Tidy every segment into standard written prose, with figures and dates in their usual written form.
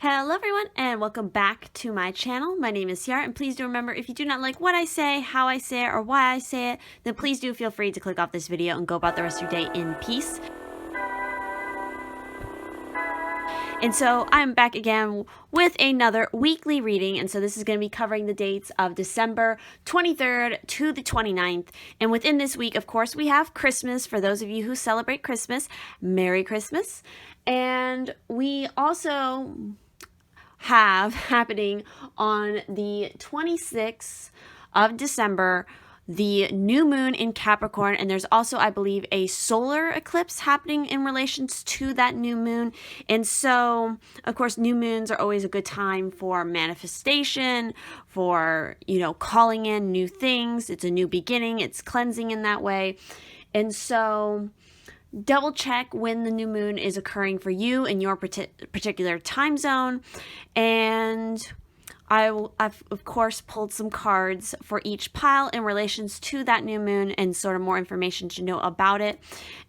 Hello everyone and welcome back to my channel. My name is Yara and please do remember, if you do not like what I say, how I say it, or why I say it, then please do feel free to click off this video and go about the rest of your day in peace. And so I'm back again with another weekly reading, and so this is going to be covering the dates of December 23rd to the 29th. And within this week, of course, we have Christmas. For those of you who celebrate Christmas, Merry Christmas. And we also have happening on the 26th of December, the new moon in Capricorn, and there's also, I believe, a solar eclipse happening in relations to that new moon. And so, of course, new moons are always a good time for manifestation, for, calling in new things. It's a new beginning. It's cleansing in that way. And so double check when the new moon is occurring for you in your particular time zone. And I've of course pulled some cards for each pile in relations to that new moon and sort of more information to know about it.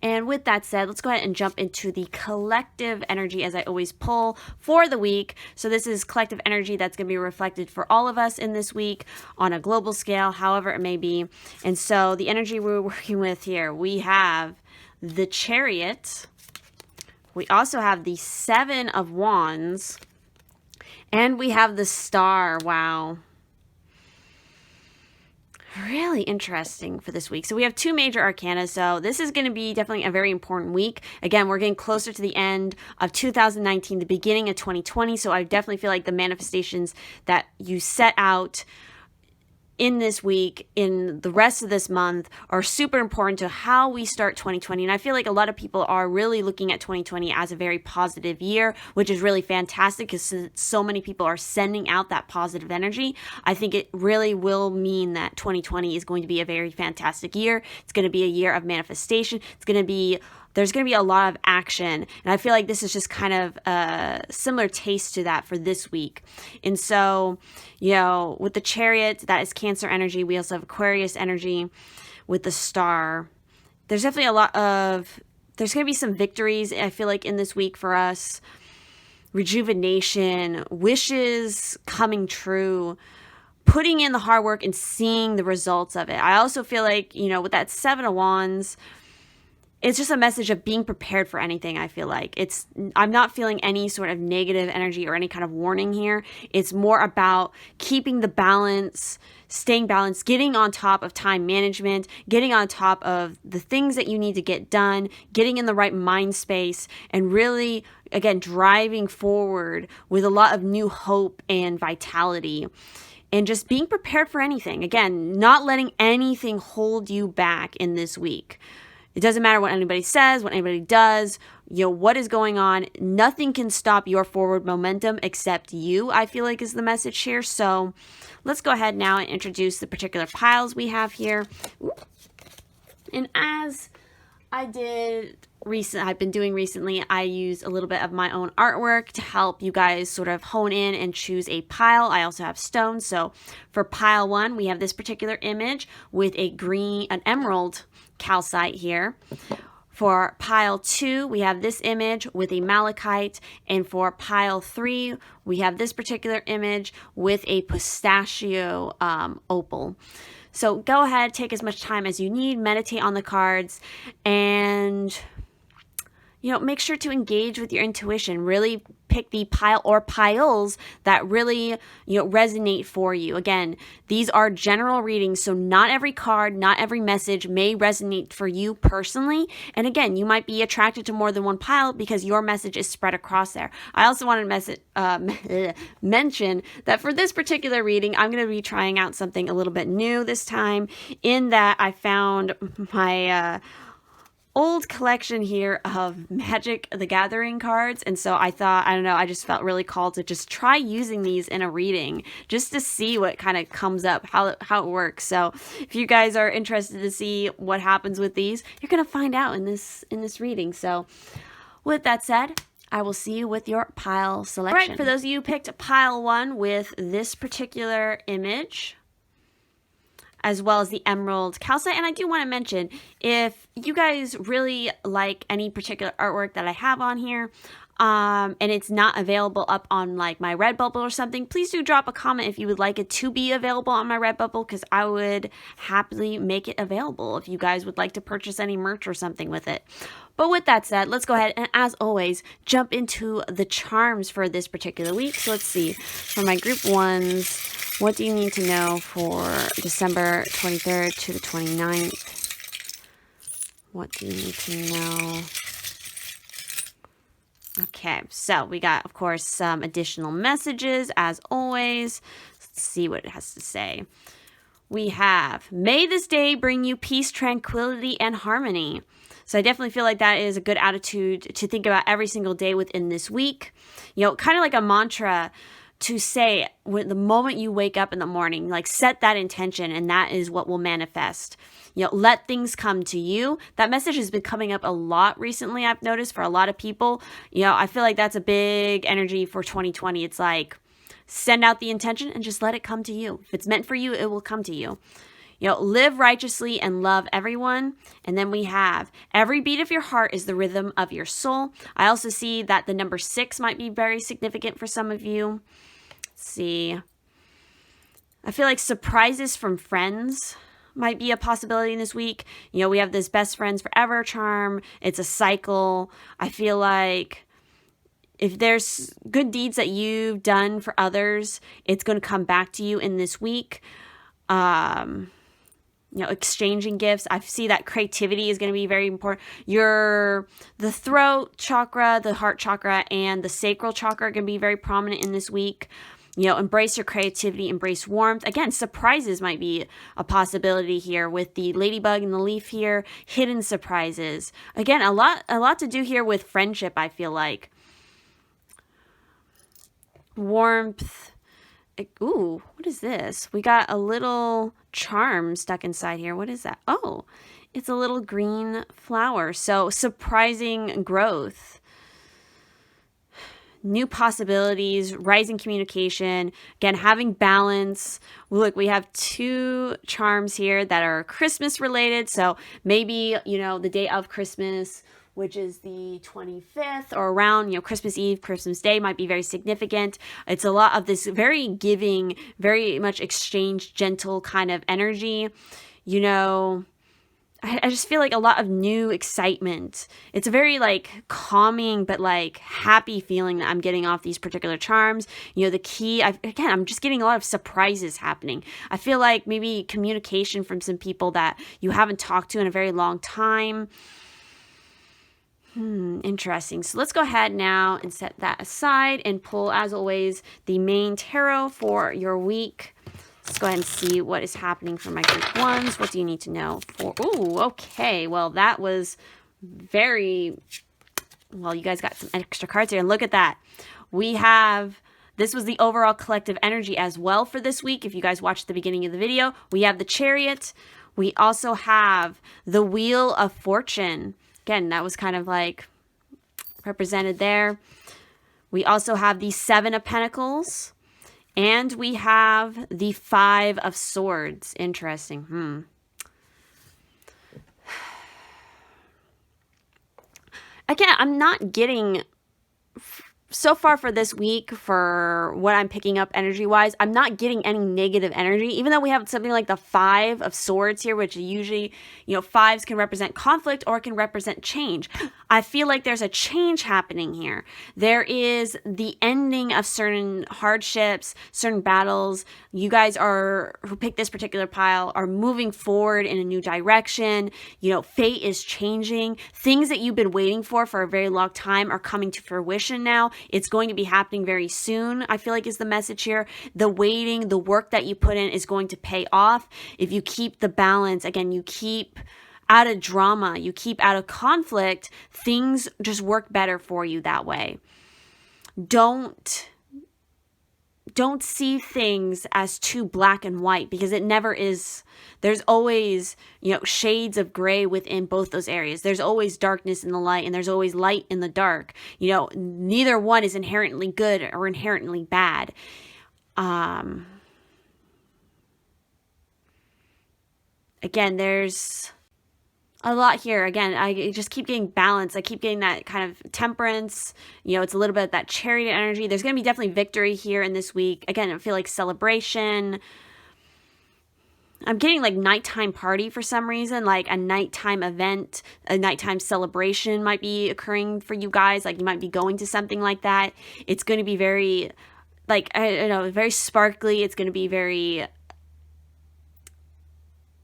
And with that said, let's go ahead and jump into the collective energy as I always pull for the week. So this is collective energy that's going to be reflected for all of us in this week on a global scale, however it may be. And so the energy we're working with here, we have the Chariot. We also have the Seven of Wands. And we have the Star. Wow. Really interesting for this week. So we have two major arcana. So this is going to be definitely a very important week. Again, we're getting closer to the end of 2019, the beginning of 2020. So I definitely feel like the manifestations that you set out in this week, in the rest of this month, are super important to how we start 2020. And I feel like a lot of people are really looking at 2020 as a very positive year, which is really fantastic because so many people are sending out that positive energy. I think it really will mean that 2020 is going to be a very fantastic year. It's going to be a year of manifestation. There's going to be a lot of action. And I feel like this is just kind of a similar taste to that for this week. And so, with the Chariot, that is Cancer energy. We also have Aquarius energy with the Star. There's definitely there's going to be some victories, I feel like, in this week for us. Rejuvenation, wishes coming true, putting in the hard work and seeing the results of it. I also feel like, with that Seven of Wands, it's just a message of being prepared for anything. I feel like I'm not feeling any sort of negative energy or any kind of warning here. It's more about keeping the balance, staying balanced, getting on top of time management, getting on top of the things that you need to get done, getting in the right mind space, and really, again, driving forward with a lot of new hope and vitality. And just being prepared for anything. Again, not letting anything hold you back in this week. It doesn't matter what anybody says, what anybody does, what is going on. Nothing can stop your forward momentum except you, I feel like, is the message here. So let's go ahead now and introduce the particular piles we have here. And as I've been doing recently, I use a little bit of my own artwork to help you guys sort of hone in and choose a pile. I also have stones. So for pile 1, we have this particular image with an emerald calcite here. For pile 2, we have this image with a malachite. And for pile 3, we have this particular image with a pistachio opal. So go ahead, take as much time as you need, meditate on the cards, and make sure to engage with your intuition. Really pick the pile or piles that really, resonate for you. Again, these are general readings, so not every card, not every message may resonate for you personally. And again, you might be attracted to more than one pile because your message is spread across there. I also want to mention that for this particular reading, I'm going to be trying out something a little bit new this time, in that I found my old collection here of Magic the Gathering cards. And so I thought, I just felt really called to just try using these in a reading just to see what kind of comes up, how it works. So if you guys are interested to see what happens with these, you're going to find out in this reading. So with that said, I will see you with your pile selection. All right, for those of you who picked pile 1 with this particular image, as well as the emerald calcite. And I do want to mention, if you guys really like any particular artwork that I have on here, and it's not available up on like my Redbubble or something, please do drop a comment if you would like it to be available on my Redbubble, because I would happily make it available if you guys would like to purchase any merch or something with it. But with that said, let's go ahead and, as always, jump into the charms for this particular week. So let's see, for my group ones, what do you need to know for December 23rd to the 29th? What do you need to know? Okay, so we got, of course, some additional messages, as always. Let's see what it has to say. We have, may this day bring you peace, tranquility, and harmony. So I definitely feel like that is a good attitude to think about every single day within this week. You know, kind of like a mantra to say when the moment you wake up in the morning, like set that intention, and that is what will manifest. You know, let things come to you. That message has been coming up a lot recently, I've noticed, for a lot of people. You know, I feel like that's a big energy for 2020. It's like, send out the intention and just let it come to you. If it's meant for you, it will come to you. You know, live righteously and love everyone. And then we have, every beat of your heart is the rhythm of your soul. I also see that the number 6 might be very significant for some of you. Let's see. I feel like surprises from friends might be a possibility in this week. You know, we have this best friends forever charm. It's a cycle. I feel like if there's good deeds that you've done for others, it's going to come back to you in this week. You know, exchanging gifts. I see that creativity is going to be very important. The throat chakra, the heart chakra, and the sacral chakra are going to be very prominent in this week. You know, embrace your creativity, embrace warmth. Again, surprises might be a possibility here with the ladybug and the leaf here. Hidden surprises. Again, a lot to do here with friendship, I feel like. Warmth. Ooh, what is this? We got a little charm stuck inside here. What is that? Oh, it's a little green flower. So surprising growth. New possibilities, rising communication, again, having balance. Look, we have 2 charms here that are Christmas related. So maybe, you know, the day of Christmas, which is the 25th, or around, you know, Christmas Eve, Christmas Day might be very significant. It's a lot of this very giving, very much exchange, gentle kind of energy. You know, I just feel like a lot of new excitement. It's a very like calming but like happy feeling that I'm getting off these particular charms. You know, the key, I'm just getting a lot of surprises happening. I feel like maybe communication from some people that you haven't talked to in a very long time. Interesting. So let's go ahead now and set that aside and pull, as always, the main tarot for your week. Let's go ahead and see what is happening for my group ones. What do you need to know for? Ooh, okay. Well, that was very, well, you guys got some extra cards here. And look at that. This was the overall collective energy as well for this week. If you guys watched the beginning of the video, we have the Chariot. We also have the Wheel of Fortune. Again, that was kind of like represented there. We also have the 7 of Pentacles. And we have the 5 of Swords. Interesting. Again, I'm not getting, so far for this week, for what I'm picking up energy-wise, I'm not getting any negative energy, even though we have something like the 5 of Swords here, which usually, you know, 5s can represent conflict or can represent change. I feel like there's a change happening here. There is the ending of certain hardships, certain battles. You guys who picked this particular pile are moving forward in a new direction. You know, fate is changing. Things that you've been waiting for a very long time are coming to fruition now. It's going to be happening very soon, I feel like, is the message here. The waiting, the work that you put in is going to pay off. If you keep the balance, again, you keep out of drama, you keep out of conflict, things just work better for you that way. Don't see things as too black and white, because it never is. There's always, you know, shades of gray within both those areas. There's always darkness in the light, and there's always light in the dark. You know, neither one is inherently good or inherently bad. Again, there's a lot here. Again, I just keep getting balance. I keep getting that kind of temperance. You know, it's a little bit of that chariot energy. There's going to be definitely victory here in this week. Again, I feel like celebration. I'm getting like nighttime party for some reason, like a nighttime event, a nighttime celebration might be occurring for you guys. Like you might be going to something like that. It's going to be very, like, I don't know, very sparkly. It's going to be very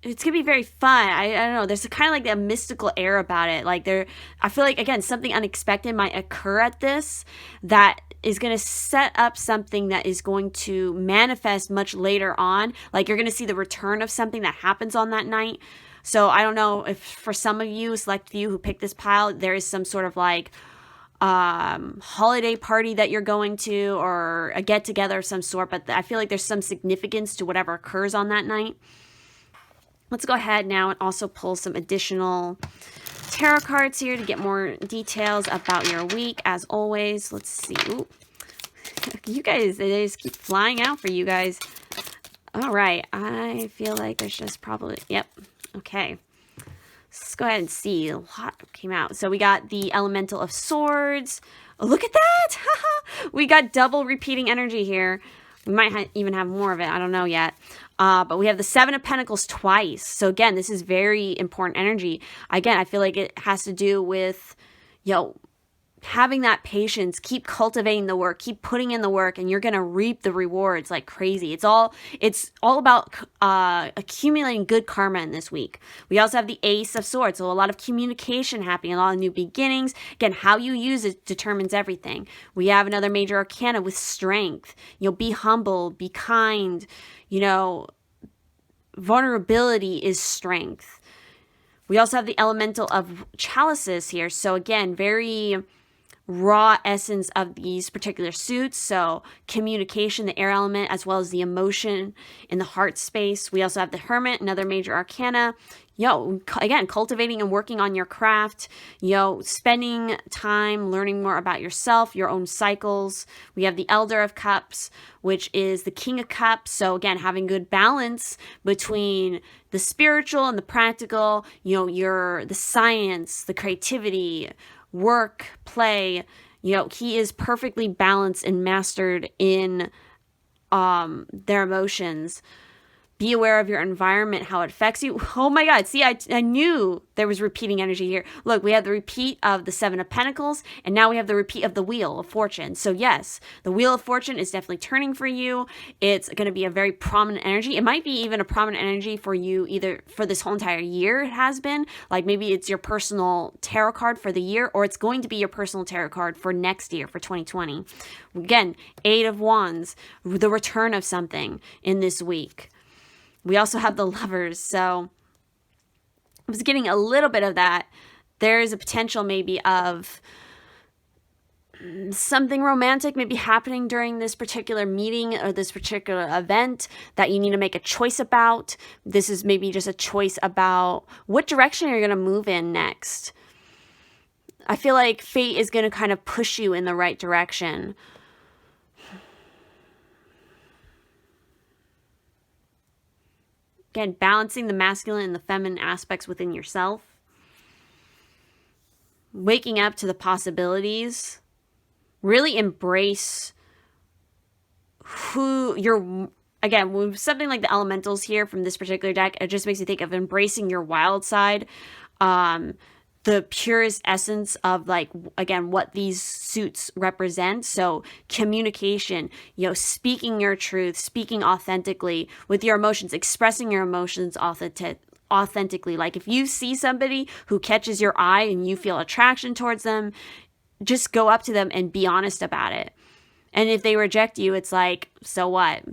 fun. I don't know. There's kind of like a mystical air about it. Like I feel like, again, something unexpected might occur at this that is going to set up something that is going to manifest much later on. Like you're going to see the return of something that happens on that night. So I don't know if for some of you, select few who picked this pile, there is some sort of like holiday party that you're going to, or a get together of some sort. But I feel like there's some significance to whatever occurs on that night. Let's go ahead now and also pull some additional tarot cards here to get more details about your week. As always, let's see. Ooh. You guys, they just keep flying out for you guys. All right. I feel like there's just probably, yep. Okay. Let's go ahead and see. A lot came out. So we got the Elemental of Swords. Oh, look at that. We got double repeating energy here. We might even have more of it. I don't know yet. But we have the Seven of Pentacles twice. So again, this is very important energy. Again, I feel like it has to do with, having that patience, keep cultivating the work, keep putting in the work, and you're going to reap the rewards like crazy. It's all about accumulating good karma in this week. We also have the Ace of Swords, so a lot of communication happening, a lot of new beginnings. Again, how you use it determines everything. We have another major arcana with Strength. Be humble, be kind. Vulnerability is strength. We also have the Elemental of Chalices here. So again, very raw essence of these particular suits. So communication, the air element, as well as the emotion in the heart space. We also have the Hermit, another major arcana. Again, cultivating and working on your craft, spending time learning more about yourself, your own cycles. We have the Elder of Cups, which is the King of Cups. So again, having good balance between the spiritual and the practical, the science, the creativity, work, play. He is perfectly balanced and mastered in their emotions. Be aware of your environment, how it affects you. Oh my God. See, I knew there was repeating energy here. Look, we have the repeat of the Seven of Pentacles, and now we have the repeat of the Wheel of Fortune. So yes, the Wheel of Fortune is definitely turning for you. It's going to be a very prominent energy. It might be even a prominent energy for you either for this whole entire year. It has been. Like maybe it's your personal tarot card for the year, or it's going to be your personal tarot card for next year, for 2020. Again, Eight of Wands, the return of something in this week. We also have the Lovers, so I was getting a little bit of that. There is a potential maybe of something romantic maybe happening during this particular meeting or this particular event that you need to make a choice about. This is maybe just a choice about what direction you're going to move in next. I feel like fate is going to kind of push you in the right direction. Again, balancing the masculine and the feminine aspects within yourself. Waking up to the possibilities. Really embrace who you're. Again, with something like the elementals here from this particular deck, it just makes you think of embracing your wild side. The purest essence of, like, again, what these suits represent. So communication, speaking your truth, speaking authentically with your emotions, expressing your emotions authentically. Like if you see somebody who catches your eye and you feel attraction towards them, just go up to them and be honest about it. And if they reject you, it's like, so what?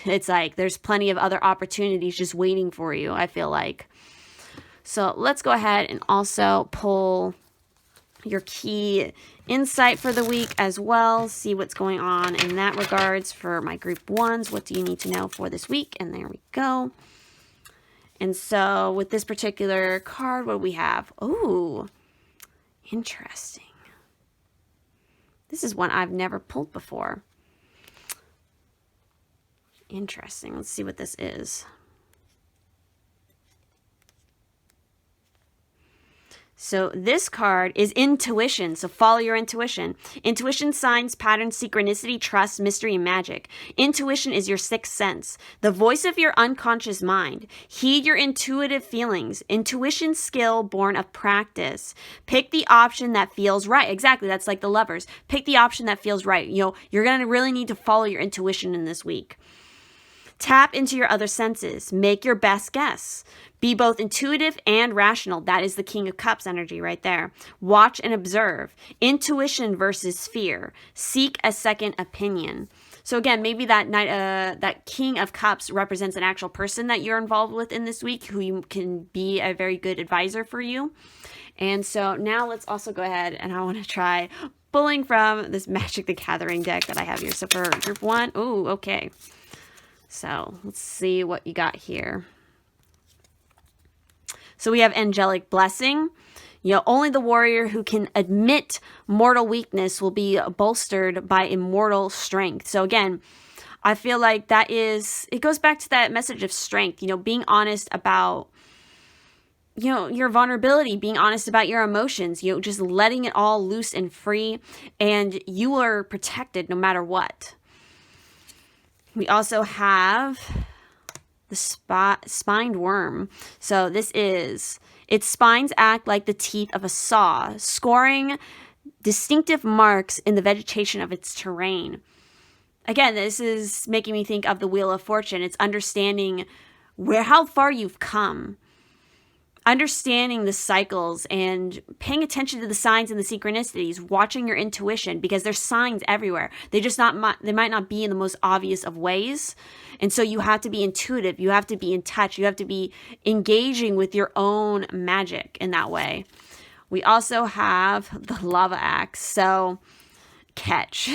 It's like there's plenty of other opportunities just waiting for you, I feel like. So let's go ahead and also pull your key insight for the week as well. See what's going on in that regards for my group ones. What do you need to know for this week? And there we go. And so with this particular card, what do we have? Oh, interesting. This is one I've never pulled before. Interesting. Let's see what this is. So this card is intuition. So follow your intuition. Intuition, signs, patterns, synchronicity, trust, mystery, and magic. Intuition is your sixth sense, the voice of your unconscious mind. Heed your intuitive feelings. Intuition skill born of practice. Pick the option that feels right. Exactly. That's like the Lovers. Pick the option that feels right. You're going to really need to follow your intuition in this week. Tap into your other senses. Make your best guess. Be both intuitive and rational. That is the King of Cups energy right there. Watch and observe. Intuition versus fear. Seek a second opinion. So again, maybe that King of Cups represents an actual person that you're involved with in this week who can be a very good advisor for you. And so now let's also go ahead and I want to try pulling from this Magic the Gathering deck that I have here. So for group 1, ooh, okay. So let's see what you got here. So we have Angelic Blessing. Only the warrior who can admit mortal weakness will be bolstered by immortal strength. So again, I feel like it goes back to that message of strength, being honest about, your vulnerability, being honest about your emotions, just letting it all loose and free, and you are protected no matter what. We also have the spined worm. So its spines act like the teeth of a saw, scoring distinctive marks in the vegetation of its terrain. Again, this is making me think of the Wheel of Fortune. It's understanding how far you've come. Understanding the cycles and paying attention to the signs and the synchronicities, watching your intuition, because there's signs everywhere. They might not be in the most obvious of ways. And so you have to be intuitive. You have to be in touch. You have to be engaging with your own magic in that way. We also have the Lava Axe. So catch.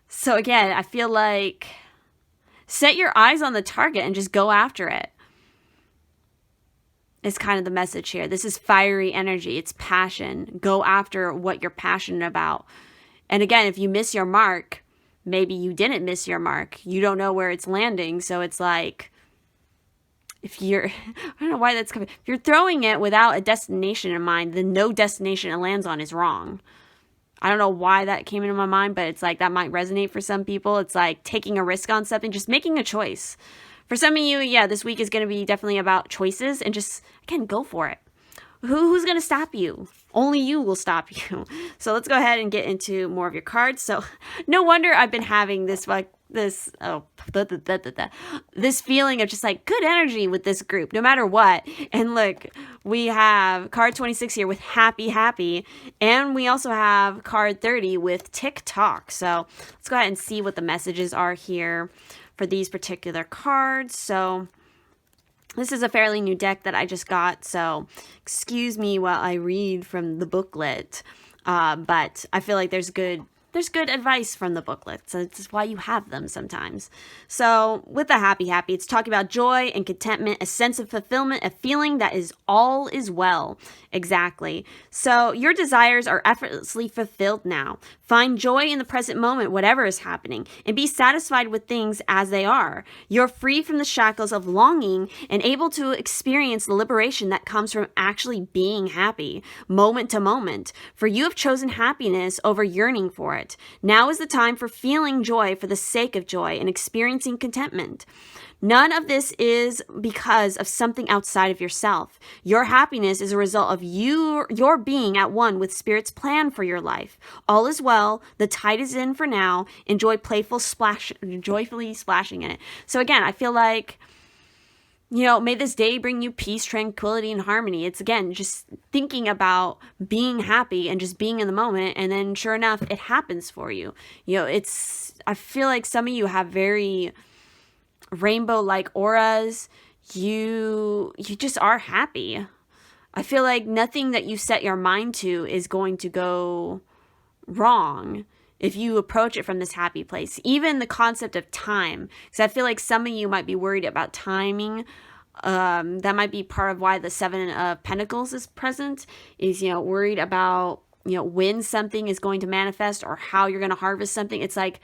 So again, I feel like set your eyes on the target and just go after it. Is kind of the message here. This is fiery energy. It's passion. Go after what you're passionate about. And again, if you miss your mark, maybe you didn't miss your mark. You don't know where it's landing. So it's like, I don't know why that's coming. If you're throwing it without a destination in mind, then no destination it lands on is wrong. I don't know why that came into my mind, but it's like that might resonate for some people. It's like taking a risk on something, just making a choice. For some of you, this week is going to be definitely about choices and just, again, go for it. Who's going to stop you? Only you will stop you. So let's go ahead and get into more of your cards. So no wonder I've been having this feeling of just like good energy with this group, no matter what. And look, we have card 26 here with happy, and we also have card 30 with tick-tock. So let's go ahead and see what the messages are here for these particular cards. So this is a fairly new deck that I just got, so excuse me while I read from the booklet. But I feel like there's good advice from the booklet, so it's why you have them sometimes. So with the happy, it's talking about joy and contentment, a sense of fulfillment, a feeling that all is well. Exactly. So your desires are effortlessly fulfilled now. Find joy in the present moment, whatever is happening, and be satisfied with things as they are. You're free from the shackles of longing and able to experience the liberation that comes from actually being happy, moment to moment. For you have chosen happiness over yearning for it. Now is the time for feeling joy for the sake of joy and experiencing contentment. None of this is because of something outside of yourself. Your happiness is a result of your being at one with Spirit's plan for your life. All is well. The tide is in for now. Enjoy joyfully splashing in it. So again, I feel like, may this day bring you peace, tranquility, and harmony. It's again, just thinking about being happy and just being in the moment. And then sure enough, it happens for you. I feel like some of you have very rainbow-like auras. You just are happy. I feel like nothing that you set your mind to is going to go wrong if you approach it from this happy place. Even the concept of time, because I feel like some of you might be worried about timing. That might be part of why the Seven of Pentacles is present, is, worried about, when something is going to manifest or how you're going to harvest something. It's like,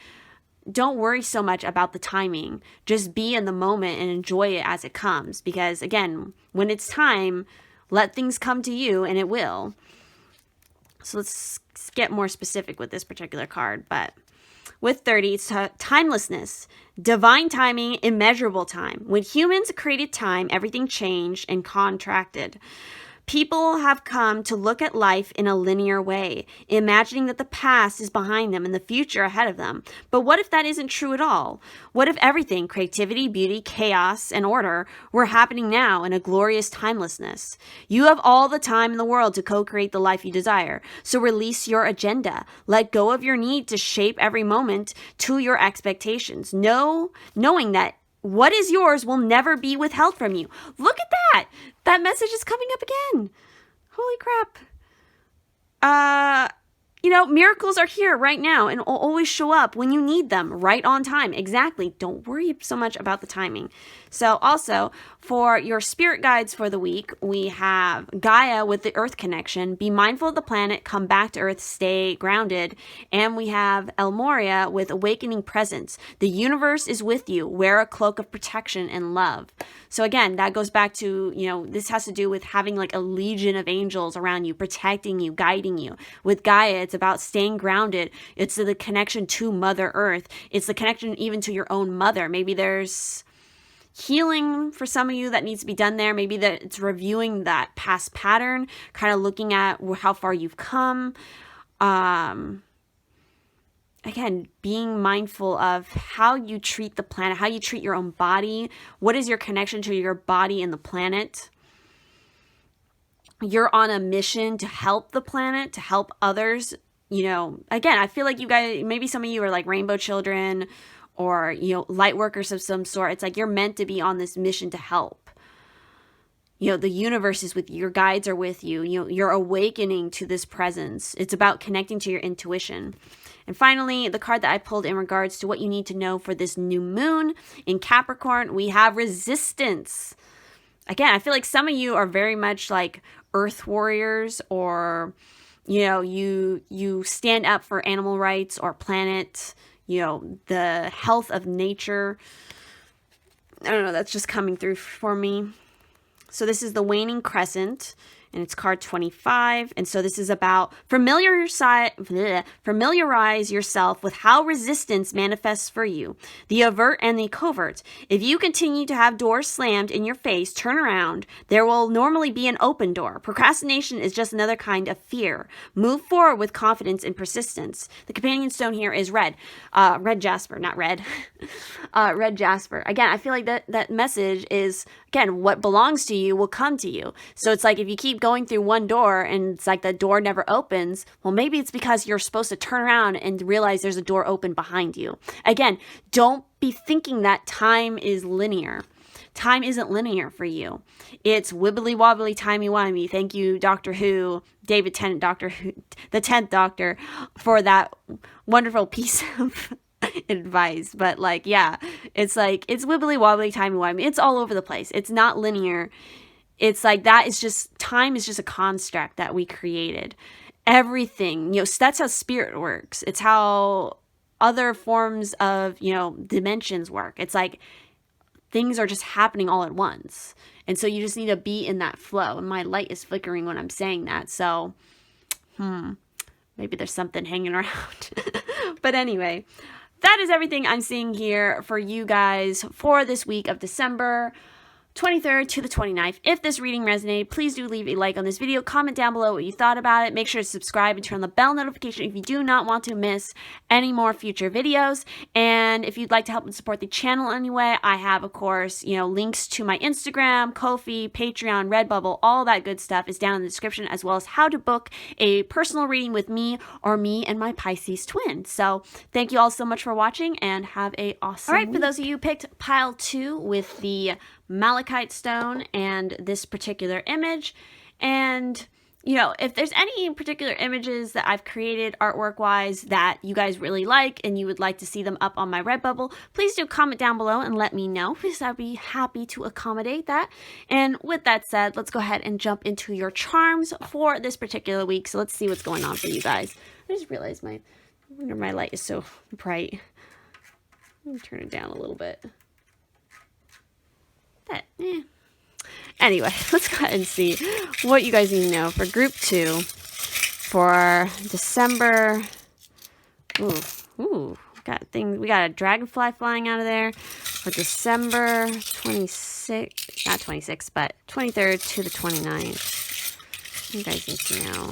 don't worry so much about the timing. Just be in the moment and enjoy it as it comes. Because again, when it's time, Let things come to you, and it will. So let's get more specific with this particular card. But with 30, it's timelessness, divine timing, immeasurable time. When humans created time, everything changed and contracted. People have come to look at life in a linear way, imagining that the past is behind them and the future ahead of them. But what if that isn't true at all? What if everything, creativity, beauty, chaos, and order, were happening now in a glorious timelessness? You have all the time in the world to co-create the life you desire. So release your agenda. Let go of your need to shape every moment to your expectations. Knowing that what is yours will never be withheld from you. Look at that. That message is coming up again. Holy crap. Miracles are here right now and will always show up when you need them, right on time. Exactly. Don't worry so much about the timing. So also, for your spirit guides for the week, we have Gaia with the Earth connection. Be mindful of the planet, come back to Earth, stay grounded. And we have El Moria with awakening presence. The universe is with you. Wear a cloak of protection and love. So again, that goes back to, this has to do with having like a legion of angels around you, protecting you, guiding you. With Gaia, it's about staying grounded. It's the connection to Mother Earth. It's the connection even to your own mother. Maybe there's healing for some of you that needs to be done there. Maybe that it's reviewing that past pattern, kind of looking at how far you've come. Again, being mindful of how you treat the planet, how you treat your own body. What is your connection to your body and the planet? You're on a mission to help the planet, to help others. Again, I feel like you guys, maybe some of you are like rainbow children or, light workers of some sort. It's like you're meant to be on this mission to help. The universe is with you. Your guides are with you. You're awakening to this presence. It's about connecting to your intuition. And finally, the card that I pulled in regards to what you need to know for this new moon in Capricorn, we have resistance. Again, I feel like some of you are very much like earth warriors, or, you stand up for animal rights or planet, the health of nature. I don't know, that's just coming through for me. So this is the waning crescent, and it's card 25. And so this is about familiarize yourself with how resistance manifests for you, the overt and the covert. If you continue to have doors slammed in your face, turn around. There will normally be an open door. Procrastination is just another kind of fear. Move forward with confidence and persistence. The companion stone here is red. Red jasper, not red. Red jasper. Again, I feel like that message is, again, what belongs to you will come to you. So it's like if you keep going through one door and it's like the door never opens, well, maybe it's because you're supposed to turn around and realize there's a door open behind you. Again, don't be thinking that time is linear. Time isn't linear for you. It's wibbly wobbly, timey wimey. Thank you, Doctor Who, David Tennant, Doctor Who, the 10th Doctor, for that wonderful piece of advice. But it's wibbly wobbly, timey wimey. It's all over the place. It's not linear. It's like time is just a construct that we created. Everything, that's how spirit works. It's how other forms of, dimensions work. It's like things are just happening all at once. And so you just need to be in that flow. And my light is flickering when I'm saying that. So, maybe there's something hanging around. But anyway, that is everything I'm seeing here for you guys for this week of December 23rd to the 29th. If this reading resonated, please do leave a like on this video. Comment down below what you thought about it. Make sure to subscribe and turn on the bell notification if you do not want to miss any more future videos. And if you'd like to help and support the channel anyway, I have, of course, links to my Instagram, Ko-fi, Patreon, Redbubble, all that good stuff is down in the description, as well as how to book a personal reading with me or me and my Pisces-Twin. So thank you all so much for watching and have a awesome week. For those of you who picked pile 2 with the malachite stone and this particular image, and if there's any particular images that I've created artwork wise that you guys really like and you would like to see them up on my Redbubble, please do comment down below and let me know, because I'd be happy to accommodate that. And with that said, let's go ahead and jump into your charms for this particular week. So let's see what's going on for you guys. I just realized my light is so bright. Let me turn it down a little bit. Anyway, let's go ahead and see what you guys need to know for group 2 for December. Ooh, we got a dragonfly flying out of there for December 26th, not 26th, but 23rd to the 29th. You guys need to know.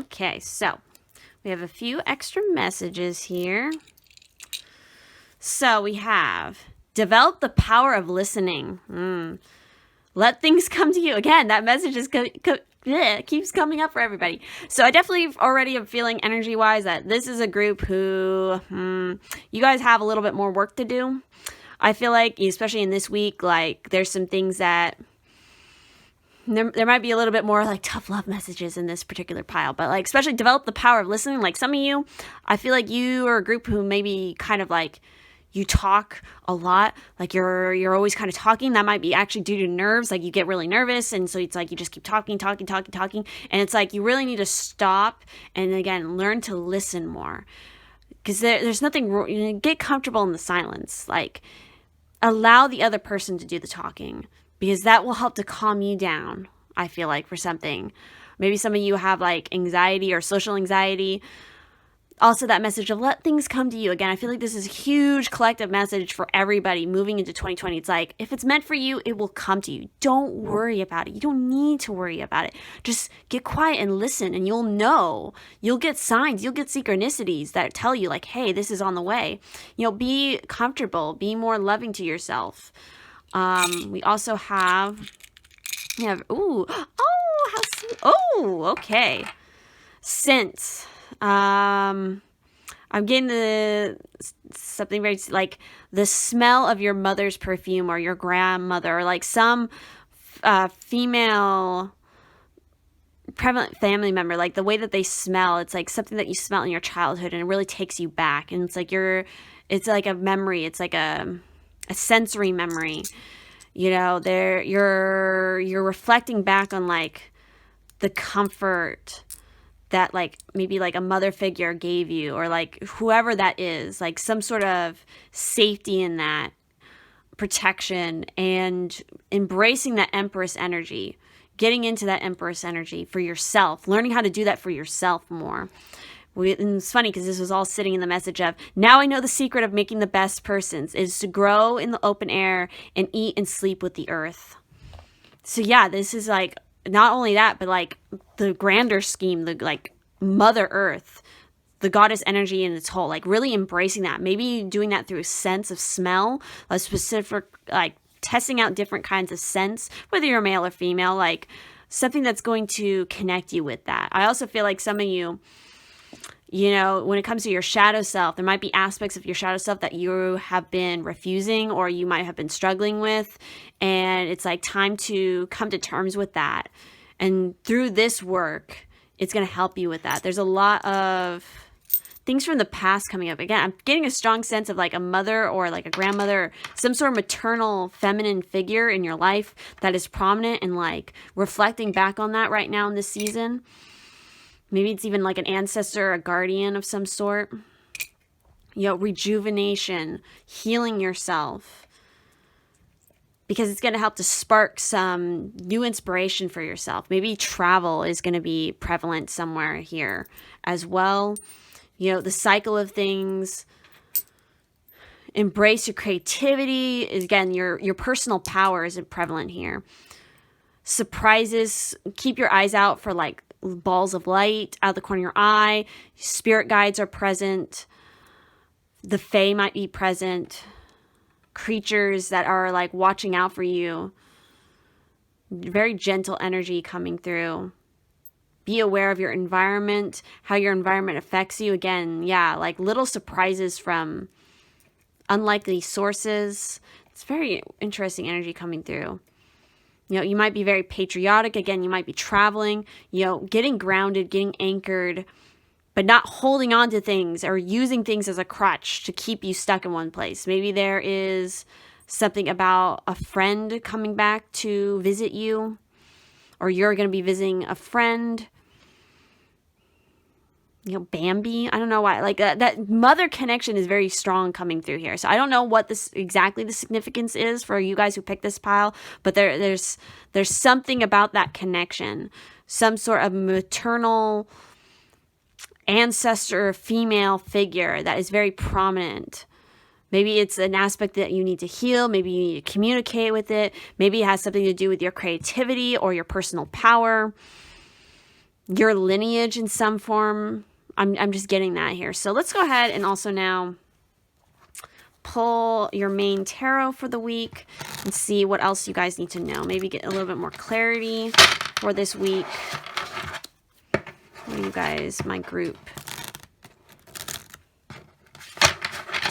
Okay, so we have a few extra messages here. So we have develop the power of listening. Let things come to you. Again, that message is keeps coming up for everybody. So I definitely already am feeling energy-wise that this is a group who you guys have a little bit more work to do. I feel like, especially in this week, like there's some things that there might be a little bit more like tough love messages in this particular pile, but like especially develop the power of listening. Like some of you, I feel like you are a group who maybe kind of like you talk a lot, like you're always kind of talking. That might be actually due to nerves, like you get really nervous, and so it's like you just keep talking, and it's like you really need to stop and again learn to listen more, because there's nothing wrong. You know, get comfortable in the silence, like allow the other person to do the talking, because that will help to calm you down. I feel like for something, maybe some of you have like anxiety or social anxiety. Also, that message of let things come to you. Again, I feel like this is a huge collective message for everybody moving into 2020. It's like, if it's meant for you, it will come to you. Don't worry about it. You don't need to worry about it. Just get quiet and listen, and you'll know. You'll get signs. You'll get synchronicities that tell you, like, hey, this is on the way. You know, be comfortable. Be more loving to yourself. We also have, okay. Scents. I'm getting something very like the smell of your mother's perfume or your grandmother, or like some female prevalent family member, like the way that they smell. It's like something that you smell in your childhood, and it really takes you back. And it's like it's like a memory. It's like a sensory memory. You know, you're reflecting back on like the comfort that like maybe like a mother figure gave you, or like whoever that is, like some sort of safety in that, protection, and embracing that Empress energy, getting into that Empress energy for yourself, learning how to do that for yourself more. And it's funny because this was all sitting in the message of, now I know the secret of making the best persons is to grow in the open air and eat and sleep with the earth. So yeah, this is like, not only that, but like the grander scheme, the like Mother Earth, the goddess energy in its whole, like really embracing that. Maybe doing that through a sense of smell, a specific, like testing out different kinds of scents, whether you're male or female, like something that's going to connect you with that. I also feel like some of you, you know, when it comes to your shadow self, there might be aspects of your shadow self that you have been refusing, or you might have been struggling with. And it's like time to come to terms with that. And through this work, it's going to help you with that. There's a lot of things from the past coming up. Again, I'm getting a strong sense of like a mother or like a grandmother, or some sort of maternal feminine figure in your life that is prominent, and like reflecting back on that right now in this season. Maybe it's even like an ancestor, a guardian of some sort. You know, rejuvenation, healing yourself. Because it's going to help to spark some new inspiration for yourself. Maybe travel is going to be prevalent somewhere here as well. You know, the cycle of things. Embrace your creativity. Again, your personal power is prevalent here. Surprises. Keep your eyes out for like balls of light out of the corner of your eye. Spirit guides are present. The Fae might be present. Creatures that are like watching out for you. Very gentle energy coming through. Be aware of your environment, how your environment affects you. Again, yeah, like little surprises from unlikely sources. It's very interesting energy coming through. You know, you might be very patriotic. Again, you might be traveling, you know, getting grounded, getting anchored, but not holding on to things or using things as a crutch to keep you stuck in one place. Maybe there is something about a friend coming back to visit you, or you're going to be visiting a friend. Bambi. I don't know why. Like that mother connection is very strong coming through here. So I don't know what this exactly the significance is for you guys who picked this pile, but there's something about that connection, some sort of maternal ancestor female figure that is very prominent. Maybe it's an aspect that you need to heal. Maybe you need to communicate with it. Maybe it has something to do with your creativity or your personal power, your lineage in some form. I'm just getting that here. So let's go ahead and also now pull your main tarot for the week and see what else you guys need to know. Maybe get a little bit more clarity for this week. What do you guys, my group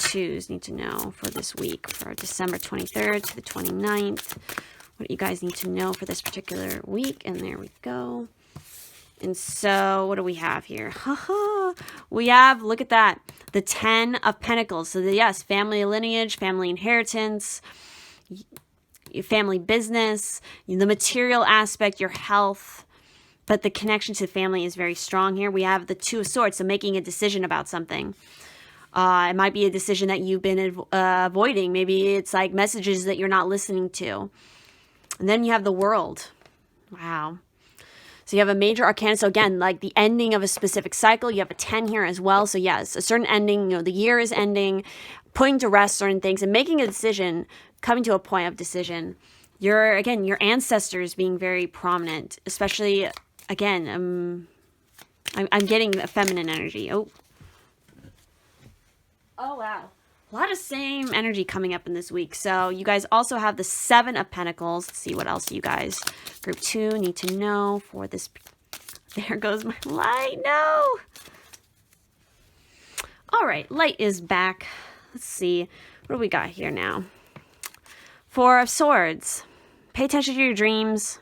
twos, need to know for this week, for December 23rd to the 29th? What do you guys need to know for this particular week? And there we go. And so what do we have here? We have, look at that, the 10 of Pentacles. So yes, family lineage, family inheritance, family business, the material aspect, your health, but the connection to family is very strong here. We have the Two of Swords, so making a decision about something. It might be a decision that you've been avoiding. Maybe it's like messages that you're not listening to. And then you have the World. Wow. So you have a major arcana. So again, like the ending of a specific cycle. You have a 10 here as well. So yes, a certain ending, the year is ending, putting to rest certain things and making a decision, coming to a point of decision. Your ancestors being very prominent, especially, again, I'm getting a feminine energy. Oh, wow. A lot of same energy coming up in this week. So you guys also have the 7 of Pentacles. Let's see what else you guys, group 2, need to know for this. There goes my light. No. All right. Light is back. Let's see. What do we got here now? 4 of Swords. Pay attention to your dreams.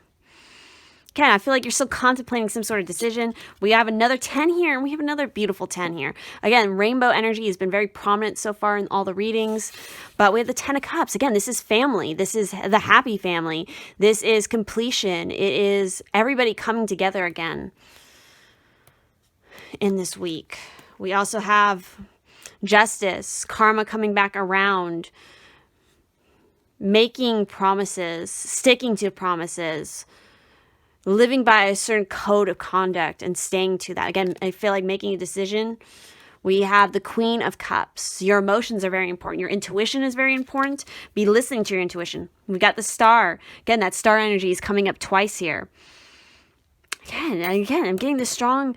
Again, I feel like you're still contemplating some sort of decision. We have another 10 here, and we have another beautiful 10 here. Again, rainbow energy has been very prominent so far in all the readings. But we have the 10 of Cups. Again, this is family. This is the happy family. This is completion. It is everybody coming together again in this week. We also have justice, karma coming back around, making promises, sticking to promises, living by a certain code of conduct and staying to that. Again, I feel like making a decision. We have the Queen of Cups. Your emotions are very important. Your intuition is very important. Be listening to your intuition. We've got the Star. Again, that star energy is coming up twice here. Again, I'm getting this strong,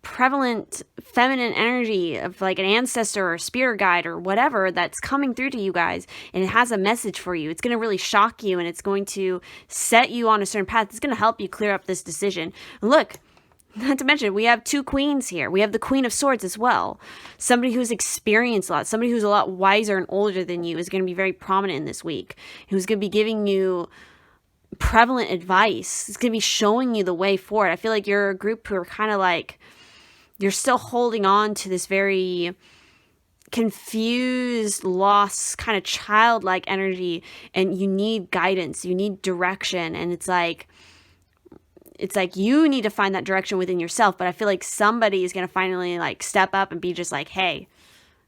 prevalent feminine energy of like an ancestor or a spirit guide or whatever that's coming through to you guys, and it has a message for you. It's going to really shock you, and it's going to set you on a certain path. It's going to help you clear up this decision. And look, not to mention, we have 2 queens here. We have the Queen of Swords as well. Somebody who's experienced a lot, somebody who's a lot wiser and older than you is going to be very prominent in this week, who's going to be giving you prevalent advice. It's going to be showing you the way forward. I feel like you're a group who are kind of like, you're still holding on to this very confused, lost, kind of childlike energy, and you need guidance, you need direction, and it's like you need to find that direction within yourself. But I feel like somebody is going to finally like step up and be just like, hey,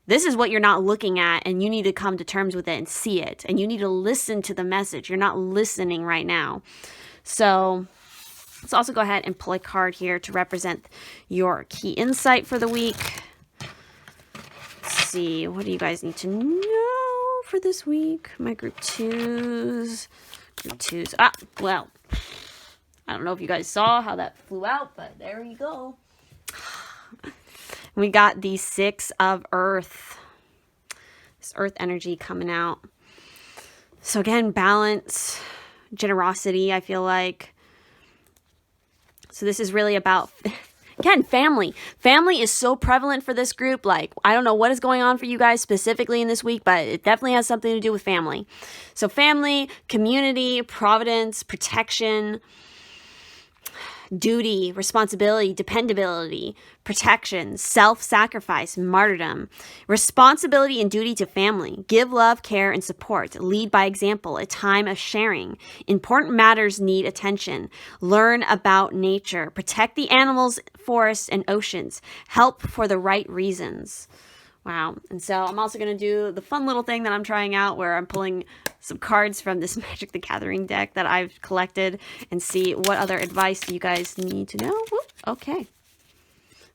this is what you're not looking at, and you need to come to terms with it and see it, and you need to listen to the message. You're not listening right now. So let's also go ahead and pull a card here to represent your key insight for the week. Let's see, what do you guys need to know for this week? My group twos. Well, I don't know if you guys saw how that flew out, but there you go. We got the 6 of Earth. This Earth energy coming out. So again, balance, generosity, I feel like. So this is really about, again, family. Family is so prevalent for this group. Like, I don't know what is going on for you guys specifically in this week, but it definitely has something to do with family. So family, community, providence, protection, duty, responsibility, dependability, protection, self-sacrifice, martyrdom, responsibility and duty to family, give love, care, and support, lead by example, a time of sharing, important matters need attention, learn about nature, protect the animals, forests, and oceans, help for the right reasons. Wow. And so I'm also going to do the fun little thing that I'm trying out where I'm pulling some cards from this Magic the Gathering deck that I've collected and see what other advice you guys need to know. Whoop, okay.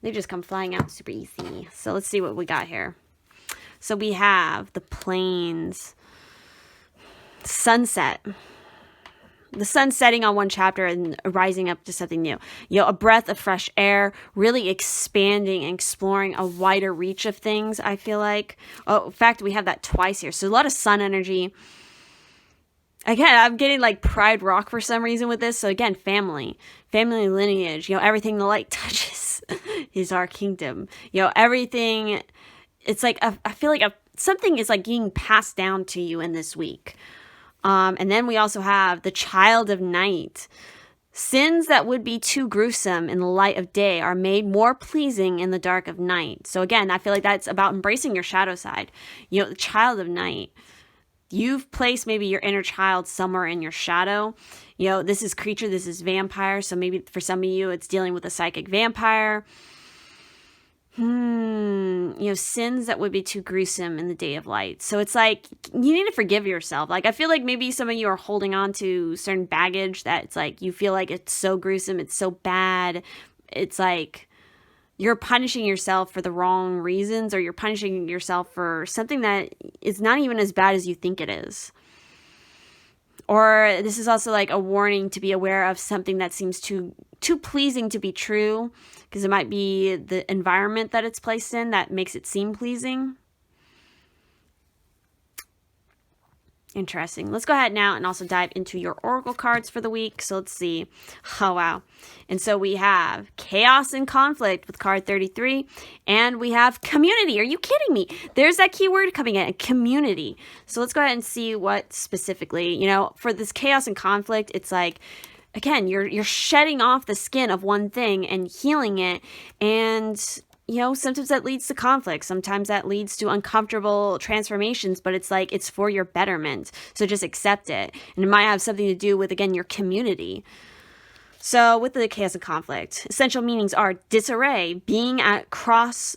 They just come flying out super easy. So let's see what we got here. So we have the plains, sunset. The sun setting on one chapter and rising up to something new. A breath of fresh air, really expanding and exploring a wider reach of things, I feel like. Oh, in fact, we have that twice here. So a lot of sun energy. Again, I'm getting like Pride Rock for some reason with this. So again, family lineage, everything the light touches is our kingdom. Everything, it's like, I feel like something is like being passed down to you in this week. And then we also have the child of night. Sins that would be too gruesome in the light of day are made more pleasing in the dark of night. So again, I feel like that's about embracing your shadow side. The child of night. You've placed maybe your inner child somewhere in your shadow. This is creature, this is vampire. So maybe for some of you, it's dealing with a psychic vampire. Sins that would be too gruesome in the day of light. So it's like, you need to forgive yourself. Like, I feel like maybe some of you are holding on to certain baggage that it's like, you feel like it's so gruesome, it's so bad. It's like, you're punishing yourself for the wrong reasons, or you're punishing yourself for something that is not even as bad as you think it is. Or this is also like a warning to be aware of something that seems too pleasing to be true, because it might be the environment that it's placed in that makes it seem pleasing. Interesting. Let's go ahead now and also dive into your oracle cards for the week. So let's see. Oh, wow. And so we have chaos and conflict with card 33, and we have community. Are you kidding me? There's that keyword coming in, community. So let's go ahead and see what specifically, for this chaos and conflict, it's like, again, you're shedding off the skin of one thing and healing it. And, sometimes that leads to conflict. Sometimes that leads to uncomfortable transformations, but it's like, it's for your betterment. So just accept it. And it might have something to do with, again, your community. So with the chaos and conflict, essential meanings are disarray, being at cross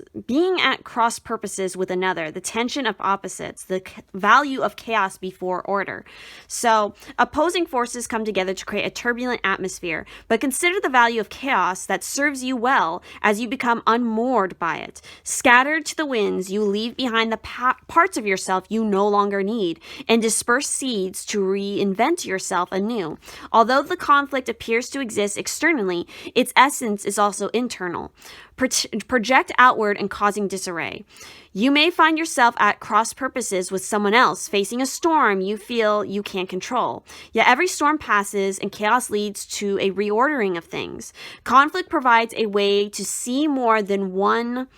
purposes with another, the tension of opposites, the value of chaos before order. So opposing forces come together to create a turbulent atmosphere, but consider the value of chaos that serves you well as you become unmoored by it. Scattered to the winds, you leave behind the parts of yourself you no longer need, and disperse seeds to reinvent yourself anew. Although the conflict appears to exist externally, its essence is also internal. Project outward and causing disarray. You may find yourself at cross purposes with someone else, facing a storm you feel you can't control. Yet every storm passes and chaos leads to a reordering of things. Conflict provides a way to see more than one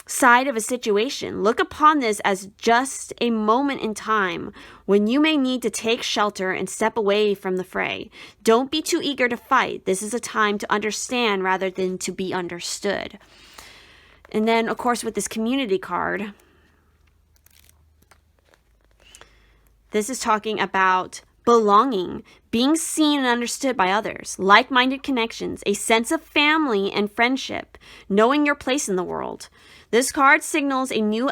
side of a situation. Look upon this as just a moment in time when you may need to take shelter and step away from the fray. Don't be too eager to fight. This is a time to understand rather than to be understood. And then, of course, with this community card, this is talking about belonging, being seen and understood by others, like-minded connections, a sense of family and friendship, knowing your place in the world. This card signals a new